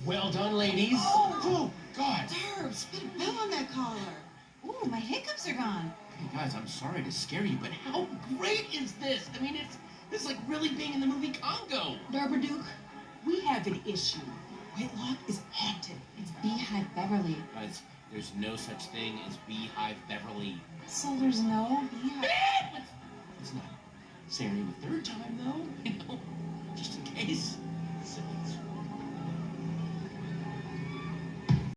Well done, ladies. Oh, God. Derbs, put a bell on that collar. Ooh, my hiccups are gone. Hey, guys, I'm sorry to scare you, but how great is this? I mean, it's like really being in the movie Congo. Durban, we have an issue. Whitlock is haunted. It's Beehive Beverly. Guys, there's no such thing as Beehive Beverly. So there's no Beehive. Let's not say her name a third time, though. You know, just in case. So,